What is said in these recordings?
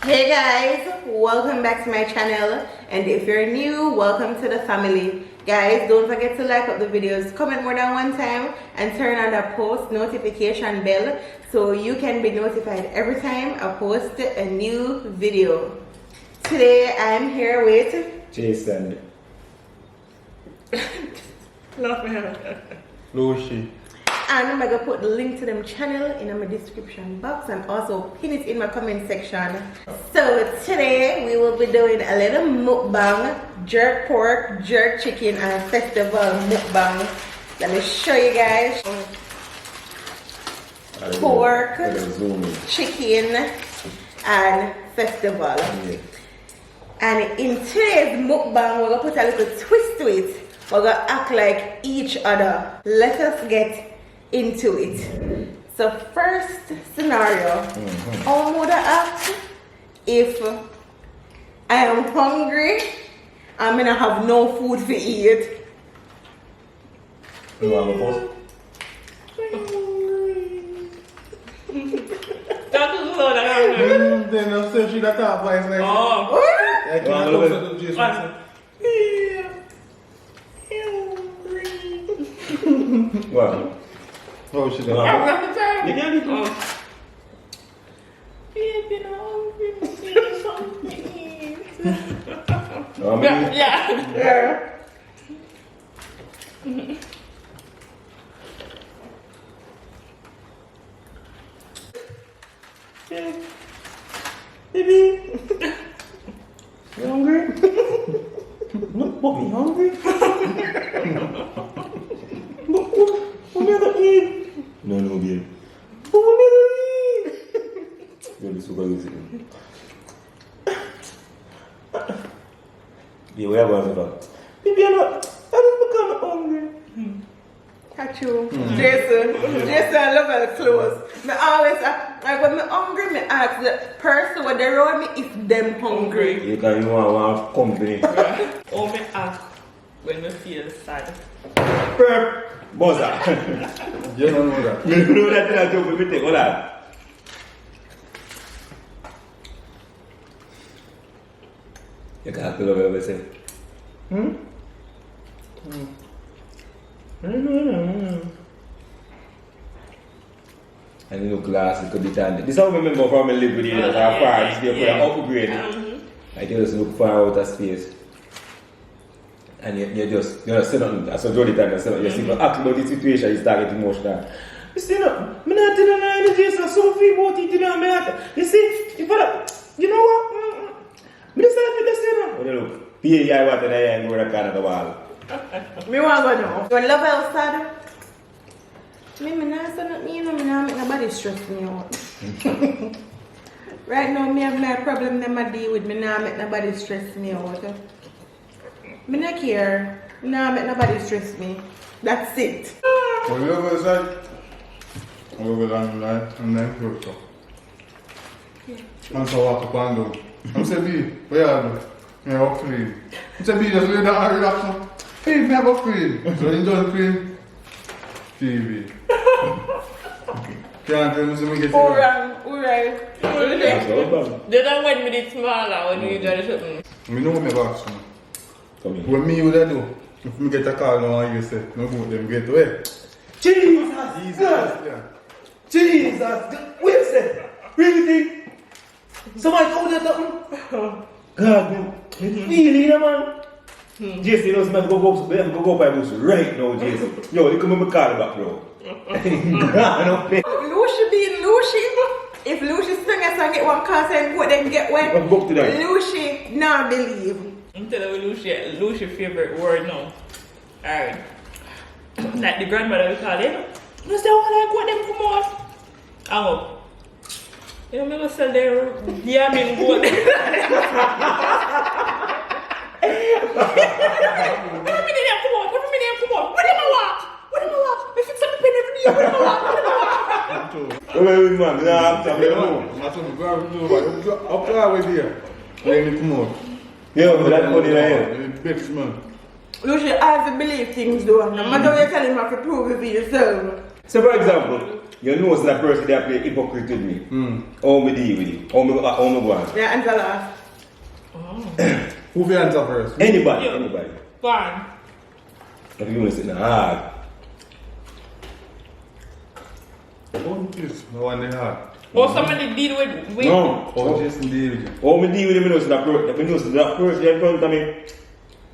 Hey guys, welcome back to my channel, and if you're new, welcome to the family. Guys, don't forget to like up the videos, comment more than one time, and turn on the post notification bell so you can be notified every time I post a new video. Today I'm here with Jason. Love me. Lucy. And I'm gonna put the link to them channel in my description box and also pin it in my comment section. So today we will be doing a little mukbang, jerk pork, jerk chicken, and festival mukbang. Let me show you guys. Pork, chicken, and festival. And in today's mukbang, we're gonna put a little twist to it. We're gonna act like each other. Let us get into it. So first scenario, how would I act if I am hungry, I'm gonna have no food to eat? You want to post? That is low that I'm Then I'll search you that up by his name. Oh. I can't Well, go to Jason. What? Oh, she You done. want I'm not tired. You can't eat it. Baby, no, baby, something. You want me to eat? Yeah. Baby. You hungry? No, mommy hungry? Mommy gonna eat. No, baby. Mommy gonna eat. You're super easy. Yeah, where are you going? Baby, I don't become hungry. Catch you. Jason, I love her clothes. Me always, like when I'm hungry, me ask the person when they around me if them hungry. You can want company. Oh, me ask when I feel sad. Perp. Buzzer. You don't know that. You know that I joke with me, hold on. You can't feel over say. And you look glass, it could be done. This is how I remember from I live with you, that our parents, they put an upgrade. Like you just look far out of space. And you just sit on, as a jolly time, you see, act about the situation, you start getting emotional. You see, no, I'm not telling you any Jason, so free about it, you know, you see, if I, you know what, I'm just telling you this, you know. When you look, PAI water there and go to Canada wall. Me want to know. When love outside, me not say nothing, you know, me not make nobody stress me out. Right now, me have my problem that I deal with, me not make nobody stress me out. Me not care, me not make nobody stress me. That's it. When you go inside, we go down the line and then close up. And so walk up and down. I'm saying, B, where are you? Me walk clean. I'm saying, B, just lay down and relax now. Hey, me have a clean. So you don't clean. TV. Can't tell me so me get it. Alright. That's all done. They don't want me to smaller when you do something. Me know me box. Come here. What me would I do? If me get a call now and you say, no go them get away. Jesus! Yeah. Jesus! Wait a second! Really think? Somebody told you something? God, man. You feel it, man? Jason, you know, man, go by books right now, Jason. Yo, you come in my car back, bro. God, no pay. Lucy being Lucy. If Lucy sing a song, get one cast and go then get one. What book today? Lucy not believe. I'm telling you, Lucy's favorite word now. Alright. Like the grandmother we call it. You say, what I got them come on? I'm up. You know, I'm going to sell their yamming gold. Put me there, come on. What am I walk? Me fix up the pen every day. What am I walk? Wait, man, I'm telling you. I told me, go up there with you. Let me come out. Yo, but that money right here. Bitch, man. Lucy has to believe things though. No matter what you tell him, you have to prove it for yourself. So, for example, you know that person that play hypocrite with me. How me deal with it? How me go on? Yeah, answer last. Who will answer first? Anybody, Yeah. anybody. Fine. If you want to sit in the hard. Oh, this. No one they had. Or somebody deal with No. Oh, Jason deal with you. How me deal with them, you know that person in front of me,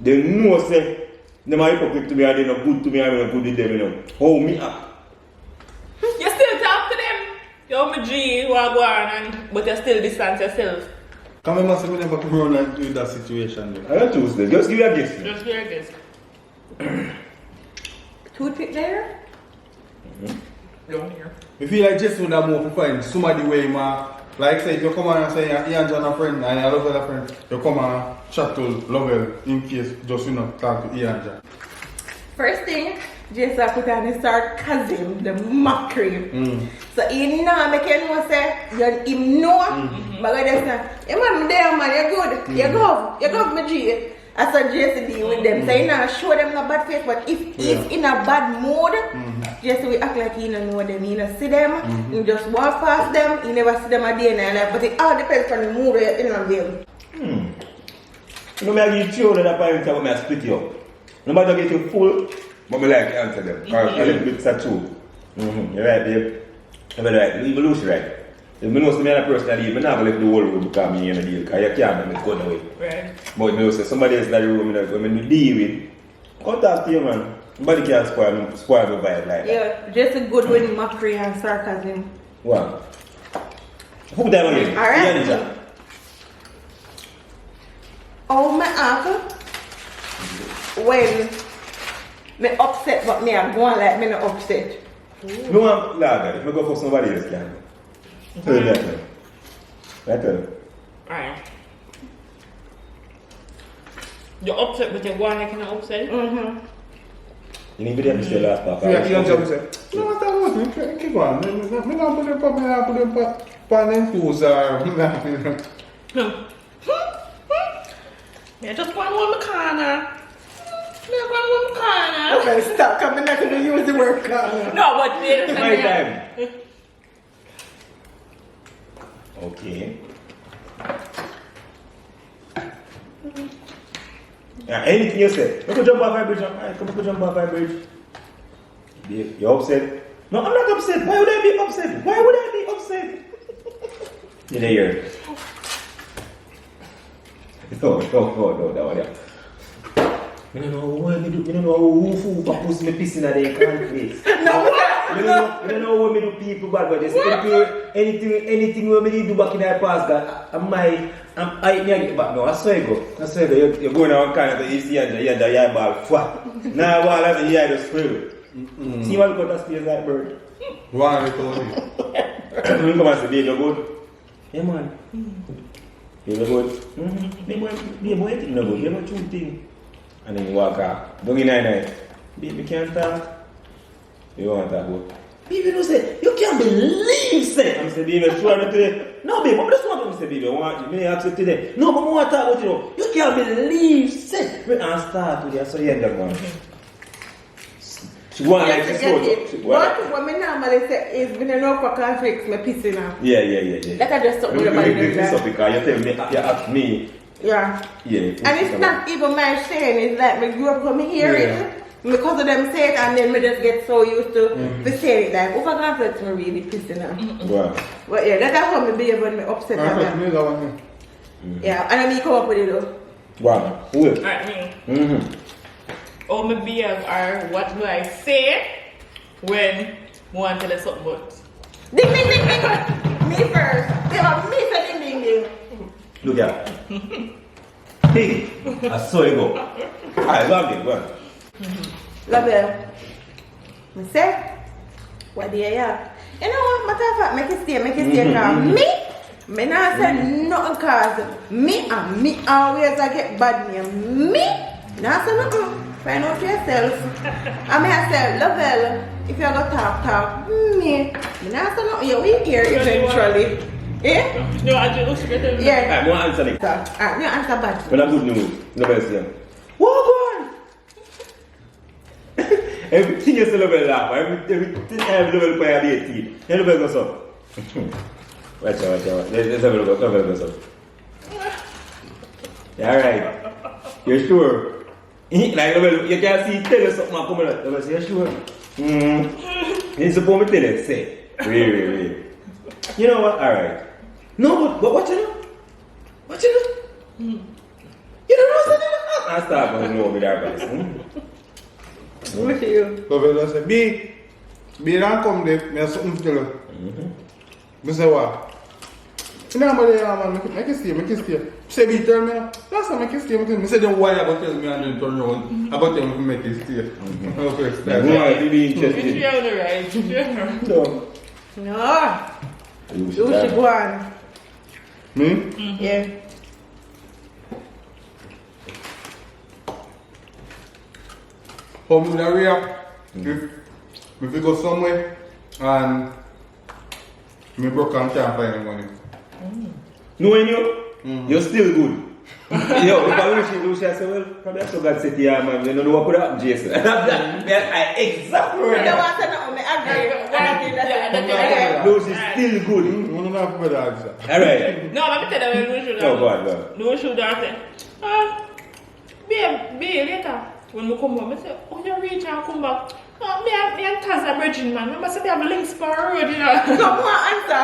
they know say, them are hypocrite to me and they not good to me and I'm not good with them, you know. How me act? You still talk to them. You're my G, who are going but you still distance yourself. Come on, must have never come around and do that situation. Then. I don't choose them. Just give me a guess. Just hear this. Toothpick there? Down here. I feel like Jason would have more to find somebody where him, like say, if you come on and say, Ian John a friend and you love a friend, you come and chat to Lovell in case just you know talk to Ian John. First thing, Jason put on his sarcasm, the mockery. So he know, make you know say, him know, but I just say, hey man, there man, you're good, you go, my G. I saw Jason deal with them, so he not show them no bad face, but if he's in a bad mood, Jason will act like he don't know them, he don't see them, he just walk past them, he never see them a day in their life, but it all depends on the mood you're in on them. You know, I give you that point when I split you up. No matter get you full, but I like to answer them. Or a little bit of truth. You're right, babe. You're right. You even lose right. If I know some other person that leave, I'm not going to let the whole room become me in a deal. Because you can't make it go away. Right. But if I say somebody else in the room, when you deal with, come talk to you, man. Nobody can spoil my vibe like that. Yeah, Jason good with mockery and sarcasm. Wow. Who that one is? Alright. Yeah, Oh, my uncle, when me upset, but me I'm going like me not upset. no one lager. If I go for somebody else, can. Tell you that. Right there. Alright. You're upset but you're going like you're not upset? You need to be there to say last part. Yeah, Ian John say, no matter what, keep on. Me not put them on them fools Yeah, just one more corner. Just one more corner. Okay, stop, I'm not going to use the word corner. No, but My time. Okay. Yeah, anything you say. Come on, jump off my bridge. Alright, come on, jump off my bridge. You're upset? No, I'm not upset. Why would I be upset? Why would I be upset? You didn't hear it. No, that one, yeah. I don't know what me do. I don't know who fool for pussy me pissing at their face. No, I don't know what me do people bad, but there's anything what me do back in the past that I get back now. I swear you go. You're going out kind of you see and the ball flat. Now while I'm here just spray. See what look at that space like bird. One little You come and say, baby, you're good. Yeah man. Baby, good. Baby, boy, you know good. You know two things. And then you walk out. Don't get night. Baby can't talk. You want to talk about? Baby don't say, you can't believe say. I'm saying, baby, sure not today. No, baby, but this one I'm saying, baby, I want you. May I ask you today? No, but I want to talk about you. You can't believe say. We can start with you. So you end up going. She want like this photo. What me normally say is when I know for conflicts, me pissing off. Yeah. Like I just talk Let with me the bring this up because you tell me, you ask me. Yeah. Yeah. And it's not even my saying, it's like me grew up come hear it. Because of them say it and then me just get so used to saying it. Like over conflicts me really pissing off. Wow. But yeah, that's how me behave when me upset at them. Yeah, and then me come up with it though. Wow. Who? Alright, me. Oh, my behave or what do I say when I want to tell you something about? Ding ding ding ding! Me first. Yeah, me say ding ding ding. Look at hey, I saw you go. Alright, go on. Love you. Me say, what do you have? You know what, matter of fact, make it stay calm. Me not say nothing cause me always I get bad name. Me not say nothing. Find out yourself. I may say, Lovell, if you go talk, me not say nothing. You will hear eventually. Eh? No, I just look at them. Yeah. Alright, one answer next. Alright, you answer bad. When I'm good news, nobody see him. What going? Everything is a level laugh. Everything have level for your teeth. You level goes up. Watch out. Let's have a look. Level goes up. Alright. You're sure? Like level, you can see tell you something coming out. Level say, you're sure? You supposed to tell it, say. Wait. You know what? Alright. No, but what you know? What you know? You don't know something? I start going to know with our guys. What are you? Level just say, B, don't come there. I have something to tell you. I say, what? You know, man, make it stay. Say, B, tell me. Last time, make it stay. I say, then why about tell me and then turn around about tell me to make it stay. Okay, Like, why are you be interested? It's on the right. No. No. You should go on. Me? Yeah. How me would I react if we go somewhere and me broke and can't find any money? Knowing you, you're still good. Yo, if I Lucy, I say, well, probably I saw God say to you, man, you don't know what could happen, Jason. I exactly You right. don't want to know me agree. Lucy's still good. You don't have to answer. Alright. No, let me tell you when Lucy No, go on. Lucy would have said, be later. When we come home, I say, oh, you reach and come back. No, me and Taz are virgin, man. Remember, say they have links for a road, you know. Come on, answer.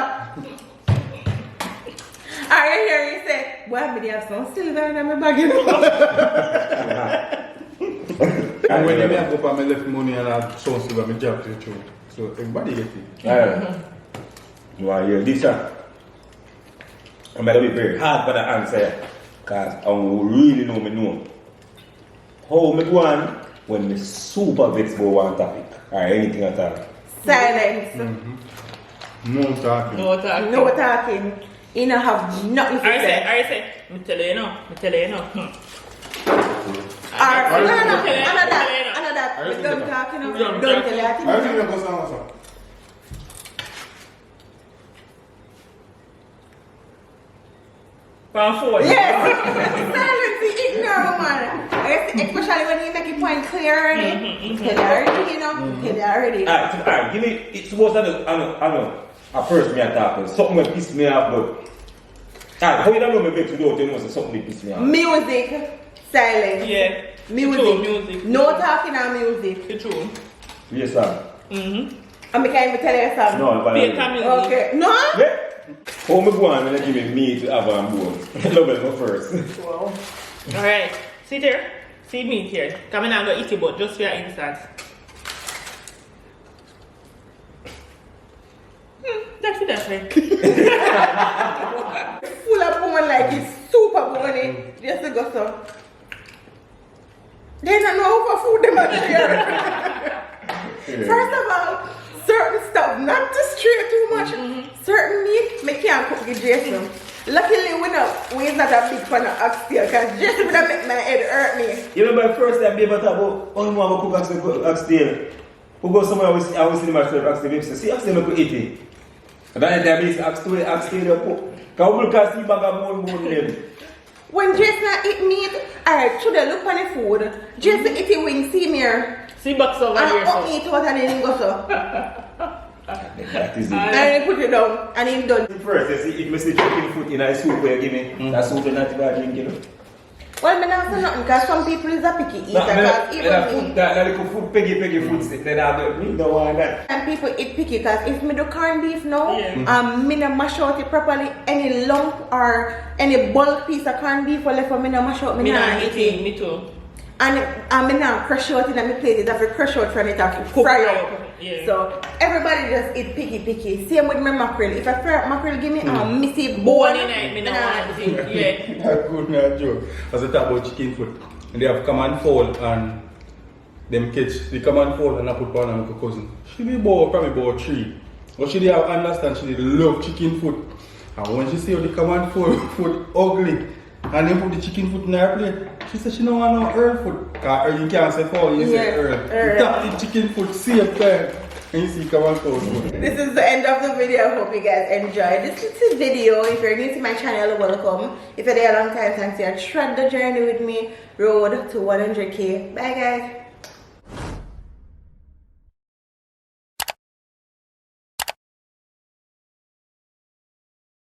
I hear you say, well, me have some silver in my bag, you know. And when they have go for me left money and I so silver, my job to you. So everybody get it. Alright. You want to hear this, sir? I'm going to be very hard for the answer. Because I really know. How me go on when me super vexed about one topic or anything at all? Silence. No talking. No talk. No talking. You don't have nothing to say. I say, me tell you now. Another. I We see don't that. talk, you know. We Don't don't tell you. I think you go somewhere. From 4. Yes. Silence. Ignore, man. Especially when you make your point clear already. Tell you already, you know. Tell you already. Alright, give me, it's supposed to I know, at first me talking, something will piss me off, but alright, how you don't know me vex without you know something will piss me off? Music. Silence. Yeah. Music. True, music. No talking on music. It's true. Yes, sir. And I can't even tell you something. No, but Paper music. Okay. No? yeah. How me go on when I give me meat to have on board? Love it, go first. Wow. Alright. See there? See me here. Come in and go eat it, but just for your instance. That's it. Full of woman like it's super money. Just to go so. They don't know what food them are here. First of all, certain stuff, not to stray too much. Certain meat, me can't cook with Jason. Luckily, we're not a big fan of oxtail because Jason would make my head hurt me. You remember the first time we ever talk about only one cook oxtail? We go somewhere, I was in my oxtail, we say, see oxtail, we could eat it. And that time we say, oxtail, you cook. Because we can see bag of more them. When Jason eat meat, alright, should I look on the food? Jason eat the wing, see me here. See box over And here. up me it out and then he go so. That is it. And then he put it down and he's done. First, you see, if I see chicken foot in a soup where you give me, that soup is not bad drink, you know. Well, I'm not saying nothing because some people is a picky eater. Because That even me. little food, peggy food, then I don't want that. And people eat picky because if me do corned beef now, Yeah. me no mash out it properly, any lump or any bulk piece of corned beef or left for me no mash out, me Me not not eat eating, it. me too. And me not crush out it and me plate it, I have to crush out from it and Cook fry fry out. up, yeah. So everybody just eat picky. Same with my mackerel. If I fry up mackerel, give me a missy Born bone. in it, me not want to eat. Yeah. That's good, not joke. As I talk about chicken foot, and they have come and fall and them catch the come and fall and I put one on my cousin. She be probably about 3. But she did have understand she did love chicken foot. And when she see how the come and fall foot ugly and then put the chicken foot in her plate, she said she don't want no earl foot. Cause you can't say fall, you say earl. You tap the chicken foot same time and you see come and fall foot. This is the end of the video. I hope you guys enjoyed this little video. If you're new to my channel, welcome. If you're there a long time, thanks. You trod the journey with me, road to 100K. Bye guys.